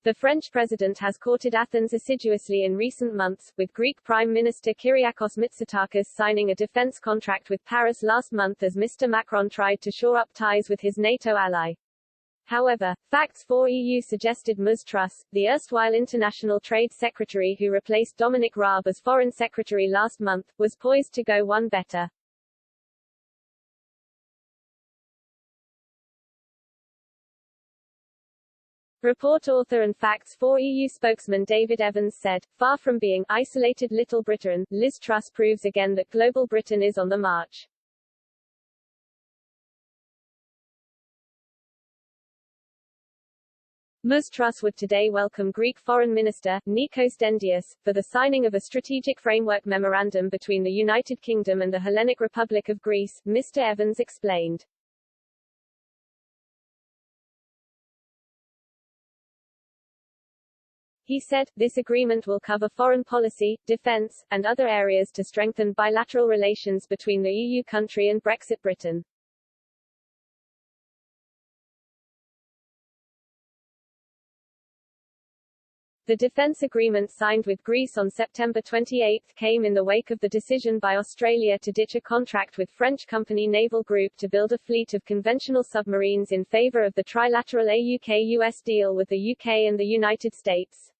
The French president has courted Athens assiduously in recent months, with Greek Prime Minister Kyriakos Mitsotakis signing a defense contract with Paris last month as Mr. Macron tried to shore up ties with his NATO ally. However, Facts for EU suggested Liz Truss, the erstwhile International Trade Secretary who replaced Dominic Raab as Foreign Secretary last month, was poised to go one better. Report author and Facts for EU spokesman David Evans said, "Far from being isolated Little Britain, Liz Truss proves again that global Britain is on the march." Liz Truss would today welcome Greek Foreign Minister, Nikos Dendias, for the signing of a strategic framework memorandum between the United Kingdom and the Hellenic Republic of Greece, Mr. Evans explained. He said, "This agreement will cover foreign policy, defence, and other areas to strengthen bilateral relations between the EU country and Brexit Britain." The defence agreement signed with Greece on September 28 came in the wake of the decision by Australia to ditch a contract with French company Naval Group to build a fleet of conventional submarines in favour of the trilateral AUK-US deal with the UK and the United States.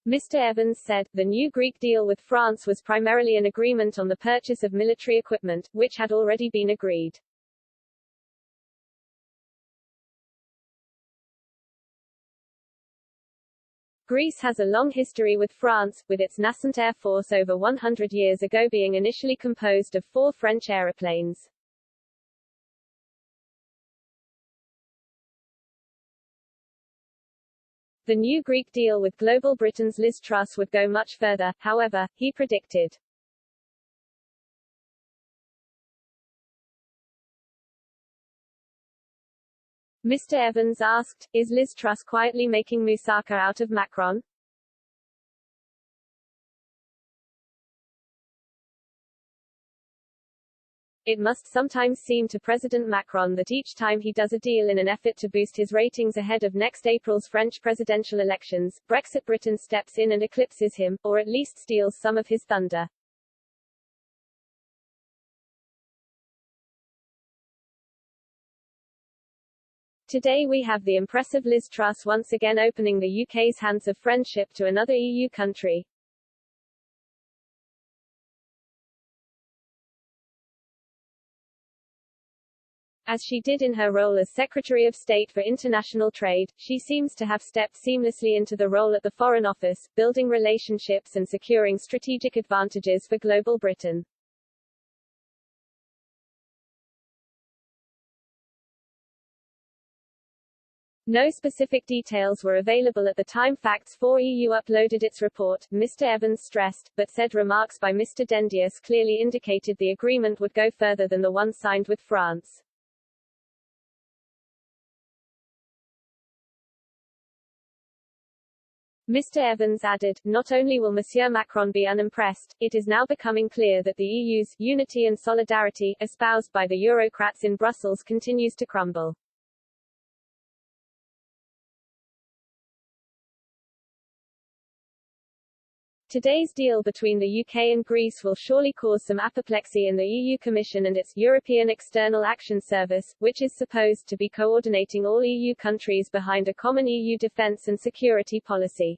Mr. Evans said, "The new Greek deal with France was primarily an agreement on the purchase of military equipment, which had already been agreed. Greece has a long history with France, with its nascent air force over 100 years ago being initially composed of 4 French aeroplanes. The new Greek deal with Global Britain's Liz Truss would go much further, however, he predicted. Mr. Evans asked, "Is Liz Truss quietly making moussaka out of Macron?" It must sometimes seem to President Macron that each time he does a deal in an effort to boost his ratings ahead of next April's French presidential elections, Brexit Britain steps in and eclipses him, or at least steals some of his thunder. Today we have the impressive Liz Truss once again opening the UK's hands of friendship to another EU country. As she did in her role as Secretary of State for International Trade, she seems to have stepped seamlessly into the role at the Foreign Office, building relationships and securing strategic advantages for global Britain. No specific details were available at the time Facts for EU uploaded its report, Mr. Evans stressed, but said remarks by Mr. Dendias clearly indicated the agreement would go further than the one signed with France. Mr. Evans added, "Not only will Monsieur Macron be unimpressed, it is now becoming clear that the EU's unity and solidarity, espoused by the Eurocrats in Brussels, continues to crumble." Today's deal between the UK and Greece will surely cause some apoplexy in the EU Commission and its European External Action Service, which is supposed to be coordinating all EU countries behind a common EU defence and security policy.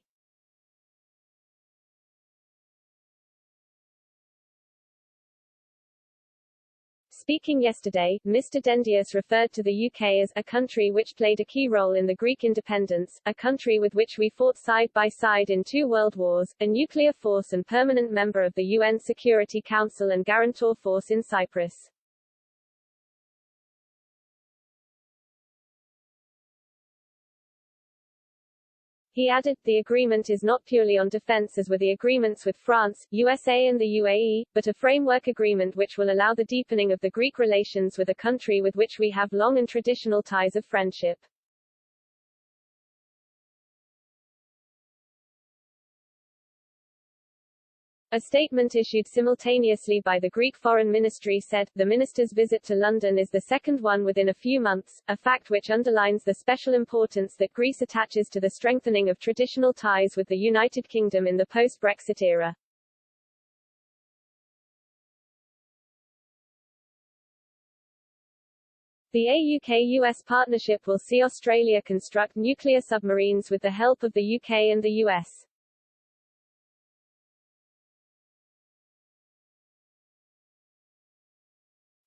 Speaking yesterday, Mr. Dendias referred to the UK as a country which played a key role in the Greek independence, a country with which we fought side by side in 2 world wars, a nuclear force and permanent member of the UN Security Council and guarantor force in Cyprus. He added, "The agreement is not purely on defense as were the agreements with France, USA and the UAE, but a framework agreement which will allow the deepening of the Greek relations with a country with which we have long and traditional ties of friendship." A statement issued simultaneously by the Greek Foreign Ministry said, the minister's visit to London is the second one within a few months, a fact which underlines the special importance that Greece attaches to the strengthening of traditional ties with the United Kingdom in the post-Brexit era. The UK-US partnership will see Australia construct nuclear submarines with the help of the UK and the US.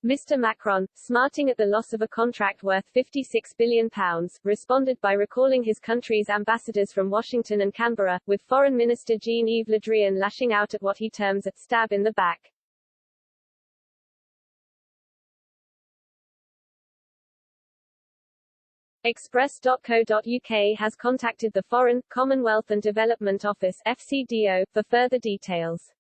Mr. Macron, smarting at the loss of a contract worth £56 billion, responded by recalling his country's ambassadors from Washington and Canberra, with Foreign Minister Jean-Yves Le Drian lashing out at what he terms a stab in the back. Express.co.uk has contacted the Foreign, Commonwealth and Development Office (FCDO) for further details.